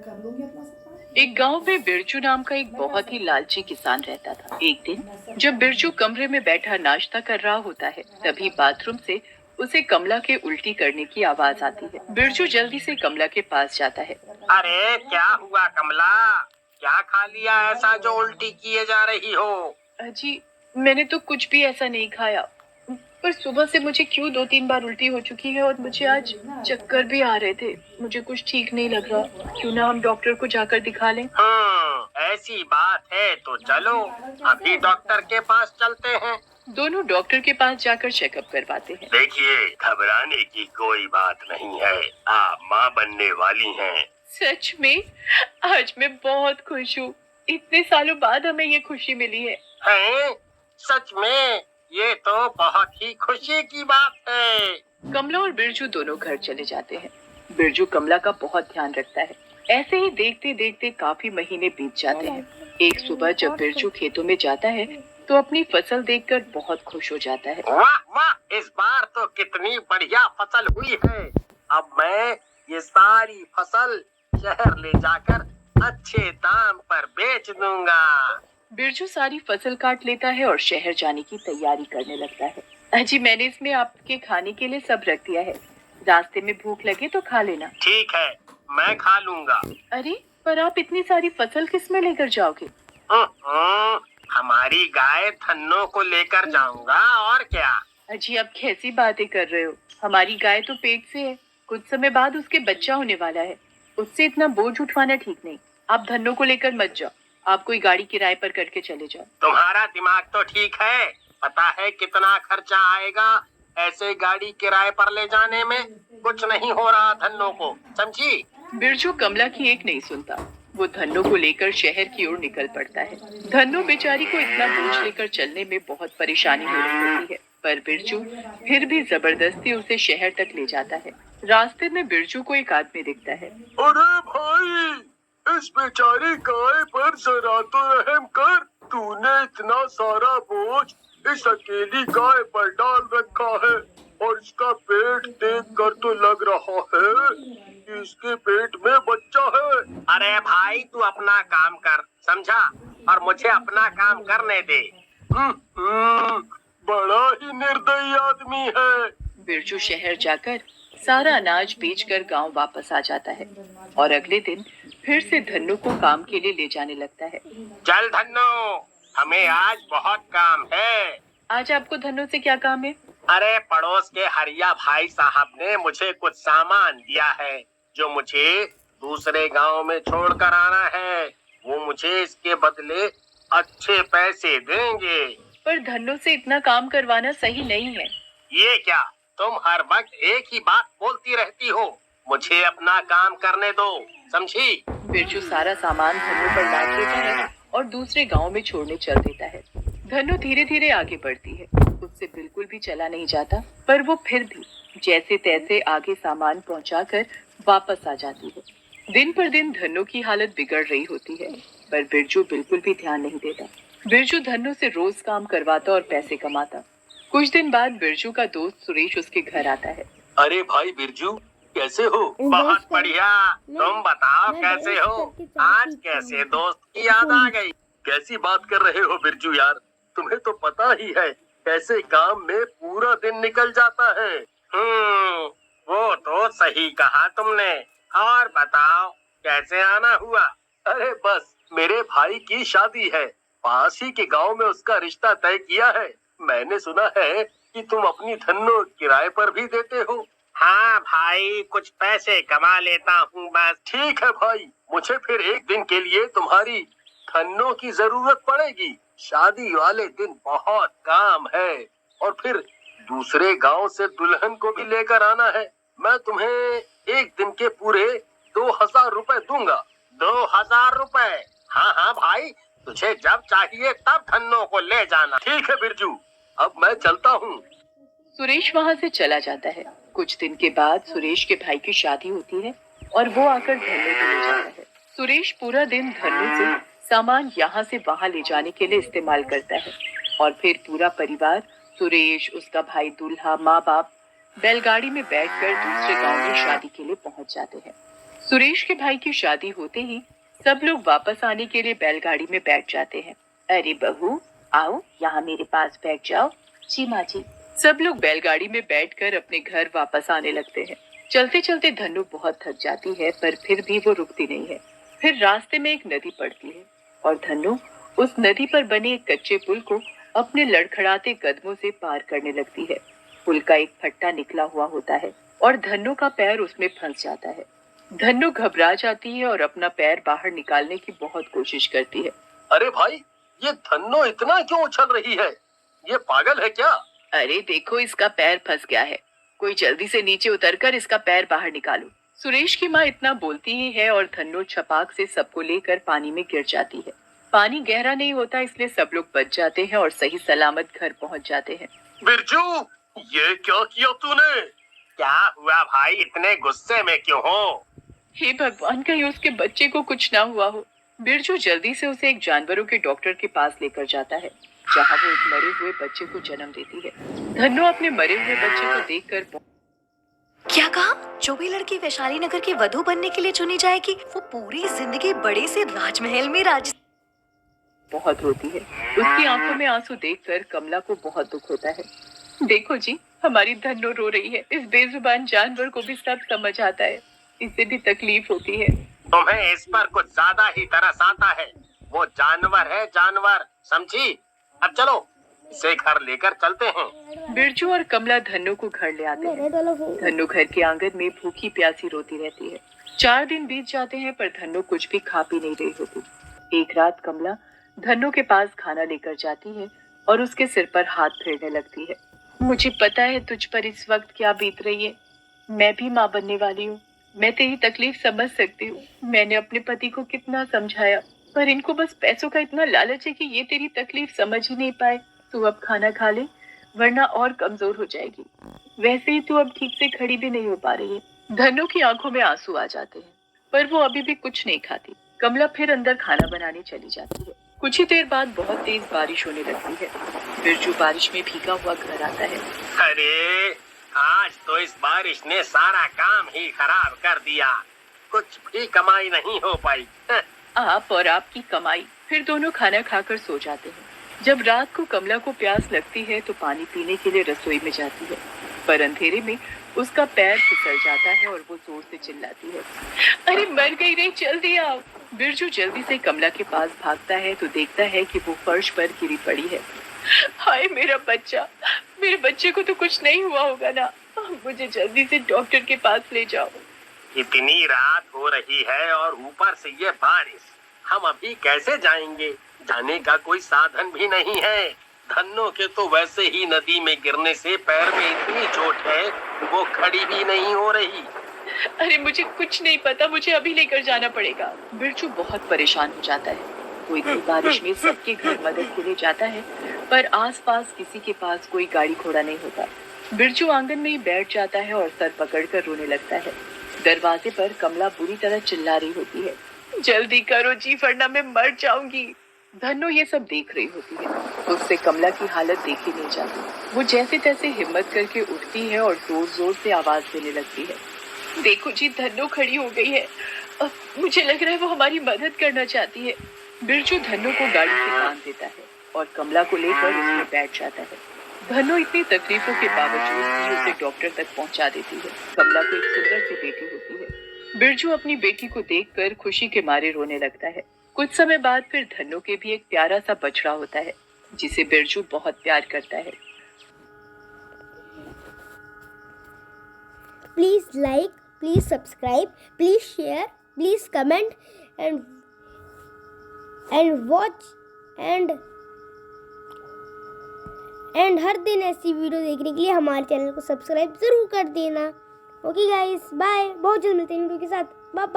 एक गांव में बिरजू नाम का एक बहुत ही लालची किसान रहता था। एक दिन जब बिरजू कमरे में बैठा नाश्ता कर रहा होता है, तभी बाथरूम से उसे कमला के उल्टी करने की आवाज आती है। बिरजू जल्दी से कमला के पास जाता है। अरे क्या हुआ कमला? क्या खा लिया ऐसा जो उल्टी किए जा रही हो? अजी, मैंने तो कुछ भी ऐसा नहीं खाया, पर सुबह से मुझे क्यों 2-3 बार उल्टी हो चुकी है और मुझे आज चक्कर भी आ रहे थे। मुझे कुछ ठीक नहीं लग रहा। क्यों ना हम डॉक्टर को जाकर दिखा लें। ऐसी बात है तो चलो अभी डॉक्टर के पास चलते हैं। दोनों डॉक्टर के पास जाकर चेकअप करवाते हैं। देखिए, घबराने की कोई बात नहीं है, आप माँ बनने वाली हैं। सच में आज मैं बहुत खुश हूँ। इतने सालों बाद हमें ये खुशी मिली है। हैं? सच में? ये तो बहुत ही खुशी की बात है। कमला और बिरजू दोनों घर चले जाते हैं। बिरजू कमला का बहुत ध्यान रखता है। ऐसे ही देखते देखते काफी महीने बीत जाते हैं। एक सुबह जब बिरजू खेतों में जाता है तो अपनी फसल देखकर बहुत खुश हो जाता है। वाह वाह, इस बार तो कितनी बढ़िया फसल हुई है। अब मैं ये सारी फसल शहर ले जाकर अच्छे दाम पर बेच दूंगा। बिरजू सारी फसल काट लेता है और शहर जाने की तैयारी करने लगता है। अजी, मैंने इसमें आपके खाने के लिए सब रख दिया है। रास्ते में भूख लगे तो खा लेना। ठीक है, मैं खा लूंगा। अरे, पर आप इतनी सारी फसल किस में लेकर जाओगे? हमारी गाय धन्नो को लेकर जाऊंगा, और क्या। अजी, आप कैसी बातें कर रहे हो? हमारी गाय तो पेट से है। कुछ समय बाद उसके बच्चा होने वाला है। उससे इतना बोझ उठवाना ठीक नहीं। आप धन्नो को लेकर मत जाओ। आप कोई गाड़ी किराए पर करके चले जाओ। तुम्हारा दिमाग तो ठीक है। पता है कितना खर्चा आएगा ऐसे गाड़ी किराए पर ले जाने में? कुछ नहीं हो रहा धन्नो को, समझी? बिरजू कमला की एक नहीं सुनता। वो धन्नो को लेकर शहर की ओर निकल पड़ता है। धन्नो बेचारी को इतना बोझ लेकर चलने में बहुत परेशानी हो रही होती है, पर बिरजू फिर भी जबरदस्ती उसे शहर तक ले जाता है। रास्ते में बिरजू को एक आदमी दिखता है। अरे भाई, इस बेचारी गाय पर जरा तो रहम कर। तूने इतना सारा बोझ इस अकेली गाय पर डाल रखा है, और इसका पेट देख कर तो लग रहा है कि इसके पेट में बच्चा है। अरे भाई, तू अपना काम कर, समझा? और मुझे अपना काम करने दे। बड़ा ही निर्दयी आदमी है। बिरजू शहर जाकर सारा अनाज बेचकर गांव वापस आ जाता है और अगले दिन फिर से धन्नो को काम के लिए ले जाने लगता है। चल धन्नो, हमें आज बहुत काम है। आज आपको धन्नो से क्या काम है? अरे, पड़ोस के हरिया भाई साहब ने मुझे कुछ सामान दिया है जो मुझे दूसरे गांव में छोड़कर आना है। वो मुझे इसके बदले अच्छे पैसे देंगे। पर धन्नो से इतना काम करवाना सही नहीं है। ये क्या, तुम हर वक्त एक ही बात बोलती रहती हो। मुझे अपना काम करने दो, समझी? बिरजू सारा सामान धन्नो पर लाद लेता है और दूसरे गांव में छोड़ने चल देता है। धन्नो धीरे धीरे आगे बढ़ती है। उससे बिल्कुल भी चला नहीं जाता, पर वो फिर भी जैसे तैसे आगे सामान पहुंचाकर वापस आ जाती है। दिन पर दिन धन्नो की हालत बिगड़ रही होती है, पर बिरजू बिल्कुल भी ध्यान नहीं देता। बिरजू धन्नो से रोज काम करवाता और पैसे कमाता। कुछ दिन बाद बिरजू का दोस्त सुरेश उसके घर आता है। अरे भाई बिरजू, कैसे हो? बहुत बढ़िया। तुम बताओ कैसे हो? आज कैसे दोस्त की याद आ गई? कैसी बात कर रहे हो बिरजू यार? तुम्हें तो पता ही है कैसे काम में पूरा दिन निकल जाता है। वो तो सही कहा तुमने। और बताओ कैसे आना हुआ? अरे बस, मेरे भाई की शादी है। पास ही के गांव में उसका रिश्ता तय किया है। मैंने सुना है कि तुम अपनी धन्नो किराए पर भी देते हो। हाँ भाई, कुछ पैसे कमा लेता हूँ बस। ठीक है भाई, मुझे फिर एक दिन के लिए तुम्हारी धन्नो की जरूरत पड़ेगी। शादी वाले दिन बहुत काम है, और फिर दूसरे गांव से दुल्हन को भी लेकर आना है। मैं तुम्हें एक दिन के पूरे 2000 रुपए दूंगा। 2000 रुपए? हाँ हाँ भाई, तुझे जब चाहिए तब धन्नो को ले जाना। ठीक है बिरजू, अब मैं चलता हूँ। सुरेश वहाँ से चला जाता है। कुछ दिन के बाद सुरेश के भाई की शादी होती है और वो आकर धन्नो को ले जाता है। सुरेश पूरा दिन धन्नो से सामान यहाँ से वहाँ ले जाने के लिए इस्तेमाल करता है और फिर पूरा परिवार, सुरेश, उसका भाई दूल्हा, माँ बाप बैलगाड़ी में बैठकर दूसरे गांव में शादी के लिए पहुंच जाते हैं। सुरेश के भाई की शादी होते ही सब लोग वापस आने के लिए बैलगाड़ी में बैठ जाते हैं। अरे बहू, आओ यहाँ मेरे पास बैठ जाओ। जी माँ जी। सब लोग बैलगाड़ी में बैठकर अपने घर वापस आने लगते हैं। चलते चलते धन्नु बहुत थक जाती है, पर फिर भी वो रुकती नहीं है। फिर रास्ते में एक नदी पड़ती है और धन्नु उस नदी पर बने एक कच्चे पुल को अपने लड़खड़ाते कदमों से पार करने लगती है। पुल का एक फट्टा निकला हुआ होता है और धन्नु का पैर उसमें फंस जाता है। धन्नु घबरा जाती है और अपना पैर बाहर निकालने की बहुत कोशिश करती है। अरे भाई, ये धन्नो इतना क्यों उछल रही है? ये पागल है क्या? अरे देखो, इसका पैर फंस गया है। कोई जल्दी से नीचे उतरकर इसका पैर बाहर निकालो। सुरेश की माँ इतना बोलती ही है और धन्नो छपाक से सबको लेकर पानी में गिर जाती है। पानी गहरा नहीं होता, इसलिए सब लोग बच जाते हैं और सही सलामत घर पहुँच जाते हैं। बिरजू, ये क्या किया तूने? क्या हुआ भाई, इतने गुस्से में क्यों हो? हे भगवान, कहीं उसके बच्चे को कुछ ना हुआ हो। बिरजू जल्दी से उसे एक जानवरों के डॉक्टर के पास लेकर जाता है, जहाँ वो एक मरे हुए बच्चे को जन्म देती है। धन्नो अपने मरे हुए बच्चे को देखकर क्या कहा? जो भी लड़की वैशाली नगर की वधू बनने के लिए चुनी जाएगी, वो पूरी जिंदगी बड़े से राजमहल में राज बहुत रोती है। उसकी आंखों में आंसू देखकर कमला को बहुत दुख होता है। देखो जी, हमारी धन्नो रो रही है। इस बेजुबान जानवर को भी सब समझ आता है, इससे भी तकलीफ होती है। तुम्हें इस पर कुछ ज्यादा ही तरस आता है। वो जानवर है, जानवर, समझी? अब चलो, इसे घर लेकर चलते हैं। बिरजू और कमला धन्नो को घर ले आते हैं। धन्नो घर के आंगन में भूखी प्यासी रोती रहती है। 4 दिन बीत जाते हैं, पर धन्नो कुछ भी खा पी नहीं रही होती। एक रात कमला धन्नो के पास खाना लेकर जाती है और उसके सिर पर हाथ फेरने लगती है। मुझे पता है तुझ पर इस वक्त क्या बीत रही है। मैं भी माँ बनने वाली हूँ। मैं तेरी तकलीफ समझ सकती हूँ। मैंने अपने पति को कितना समझाया, पर इनको बस पैसों का इतना लालच है कि ये तेरी तकलीफ समझ ही नहीं पाए। तू अब खाना खा ले, वरना और कमजोर हो जाएगी। वैसे ही तू अब ठीक से खड़ी भी नहीं हो पा रही है। धन्नो की आंखों में आंसू आ जाते हैं, पर वो अभी भी कुछ नहीं खाती। कमला फिर अंदर खाना बनाने चली जाती है। कुछ ही देर बाद बहुत तेज बारिश होने लगती है। बिरजू बारिश में भीगा हुआ घर आता है। अरे, आज तो इस बारिश ने सारा काम ही खराब कर दिया। कुछ भी कमाई नहीं हो पाई। आप और आपकी कमाई। फिर दोनों खाना खाकर सो जाते हैं। जब रात को कमला को प्यास लगती है तो पानी पीने के लिए रसोई में जाती है, पर अंधेरे में उसका पैर फिसल जाता है और वो जोर से चिल्लाती है, अरे मर गई रे, जल्दी आओ। बिरजू जल्दी से कमला के पास भागता है तो देखता है कि वो फर्श पर गिरी पड़ी है। हाय मेरा बच्चा, मेरे बच्चे को तो कुछ नहीं हुआ होगा ना? मुझे जल्दी से डॉक्टर के पास ले जाओ। इतनी रात हो रही है और ऊपर से ये बारिश, हम अभी कैसे जाएंगे? जाने का कोई साधन भी नहीं है। धन्नो के तो वैसे ही नदी में गिरने से पैर में इतनी चोट है, वो खड़ी भी नहीं हो रही। अरे मुझे कुछ नहीं पता, मुझे अभी लेकर जाना पड़ेगा। बिरजू बहुत परेशान हो जाता है। कोई बारिश में सबके घर मदद के लिए जाता है, पर आसपास किसी के पास कोई गाड़ी घोड़ा नहीं होता। बिरजू आंगन में ही बैठ जाता है और सर पकड़कर रोने लगता है। दरवाजे पर कमला बुरी तरह चिल्ला रही होती है, जल्दी करो जी, वरना मैं मर जाऊंगी। धन्नो ये सब देख रही होती है, उससे कमला की हालत देखी नहीं जाती। वो जैसे तैसे हिम्मत करके उठती है और जोर जोर से आवाज देने लगती है, देखो जी, धन्नो खड़ी हो गई है। मुझे लग रहा है वो हमारी मदद करना चाहती है। बिरजू धन्नो को गाड़ी से बांध देता है और कमला को लेकर उसमें बैठ जाता है। धन्नो इतनी तकलीफों के बावजूद भी उसे डॉक्टर तक पहुंचा देती है। कमला को एक सुंदर सी बेटी होती है। बिरजू अपनी बेटी को देखकर खुशी के मारे रोने लगता है। कुछ समय बाद फिर धन्नो के भी एक प्यारा सा बछड़ा होता है, जिसे बिरजू बहुत प्यार करता है। Please like, please subscribe, please share, please comment and watch and हर दिन ऐसी वीडियो देखने के लिए हमारे चैनल को सब्सक्राइब जरूर कर देना। Okay guys, bye. बहुत जल्द मिलते हैं वीडियो के साथ। Bye bye.